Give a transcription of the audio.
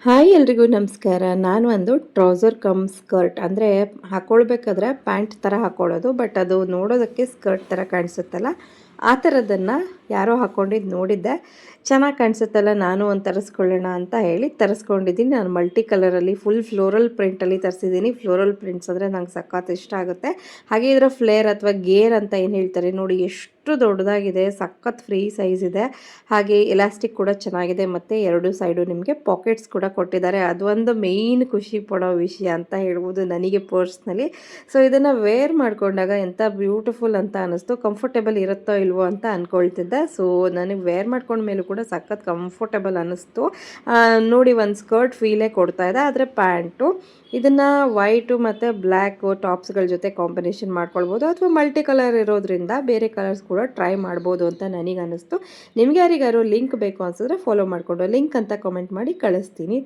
Hi ಎಲ್ರಿಗೂ ನಮಸ್ಕಾರ. ನಾನು ಒಂದು ಟ್ರೌಸರ್ ಕಮ್ ಸ್ಕರ್ಟ್ ಅಂದರೆ ಹಾಕ್ಕೊಳ್ಬೇಕಾದ್ರೆ ಪ್ಯಾಂಟ್ ಥರ ಹಾಕ್ಕೊಳ್ಳೋದು, ಬಟ್ ಅದು ನೋಡೋದಕ್ಕೆ ಸ್ಕರ್ಟ್ ಥರ ಕಾಣಿಸುತ್ತಲ್ಲ, ಆ ಥರದನ್ನು ಯಾರೋ ಹಾಕ್ಕೊಂಡಿದ್ದು ನೋಡಿದ್ದೆ. ಚೆನ್ನಾಗಿ ಕಾಣಿಸುತ್ತಲ್ಲ, ನಾನು ಒಂದು ತರಿಸ್ಕೊಳ್ಳೋಣ ಅಂತ ಹೇಳಿ ತರಿಸ್ಕೊಂಡಿದ್ದೀನಿ. ನಾನು ಮಲ್ಟಿ ಕಲರಲ್ಲಿ ಫುಲ್ ಫ್ಲೋರಲ್ ಪ್ರಿಂಟಲ್ಲಿ ತರಿಸಿದ್ದೀನಿ. ಫ್ಲೋರಲ್ ಪ್ರಿಂಟ್ಸ್ ಅಂದರೆ ನಂಗೆ ಸಖತ್ ಇಷ್ಟ ಆಗುತ್ತೆ. ಹಾಗೆ ಇದರ ಫ್ಲೇರ್ ಅಥವಾ ಗೇರ್ ಅಂತ ಏನು ಹೇಳ್ತಾರೆ ನೋಡಿ, ಎಷ್ಟು ದೊಡ್ಡದಾಗಿದೆ, ಸಖತ್ ಫ್ರೀ ಸೈಜ್ ಇದೆ. ಹಾಗೆ ಎಲಾಸ್ಟಿಕ್ ಕೂಡ ಚೆನ್ನಾಗಿದೆ ಮತ್ತು ಎರಡು ಸೈಡು ನಿಮಗೆ ಪಾಕೆಟ್ಸ್ ಕೂಡ ಕೊಟ್ಟಿದ್ದಾರೆ. ಅದು ಒಂದು ಮೇಯ್ನ್ ಖುಷಿ ಪಡೋ ವಿಷಯ ಅಂತ ಹೇಳ್ಬೋದು ನನಗೆ ಪರ್ಸ್ನಲಿ. ಸೊ ಇದನ್ನು ವೇರ್ ಮಾಡಿಕೊಂಡಾಗ ಎಂಥ ಬ್ಯೂಟಿಫುಲ್ ಅಂತ ಅನ್ನಿಸ್ತು. ಕಂಫರ್ಟೇಬಲ್ ಇರುತ್ತೋ ಇಲ್ವೋ ಅಂತ ಅಂದ್ಕೊಳ್ತಿದ್ದೆ. ಸೊ ನನಗೆ ವೇರ್ ಮಾಡ್ಕೊಂಡ ಮೇಲೂ ಕೂಡ ಸಖತ್ ಕಂಫರ್ಟೇಬಲ್ ಅನ್ನಿಸ್ತು. ನೋಡಿ, ಒಂದು ಸ್ಕರ್ಟ್ ಫೀಲೇ ಕೊಡ್ತಾ ಇದೆ. ಆದರೆ ಪ್ಯಾಂಟು ಇದನ್ನು ವೈಟು ಮತ್ತು ಬ್ಲ್ಯಾಕು ಟಾಪ್ಸ್ಗಳ ಜೊತೆ ಕಾಂಬಿನೇಷನ್ ಮಾಡ್ಕೊಳ್ಬೋದು, ಅಥವಾ ಮಲ್ಟಿ ಕಲರ್ ಇರೋದ್ರಿಂದ ಬೇರೆ ಕಲರ್ಸ್ ಕೂಡ ಟ್ರೈ ಮಾಡ್ಬೋದು ಅಂತ ನನಗೆ ಅನ್ನಿಸ್ತು. ನಿಮ್ಗೆ ಯಾರಿಗಾರು ಲಿಂಕ್ ಬೇಕು ಅನಿಸಿದ್ರೆ ಫಾಲೋ ಮಾಡಿಕೊಂಡು ಲಿಂಕ್ ಅಂತ ಕಾಮೆಂಟ್ ಮಾಡಿ ಕಳಿಸ್ತೀನಿ.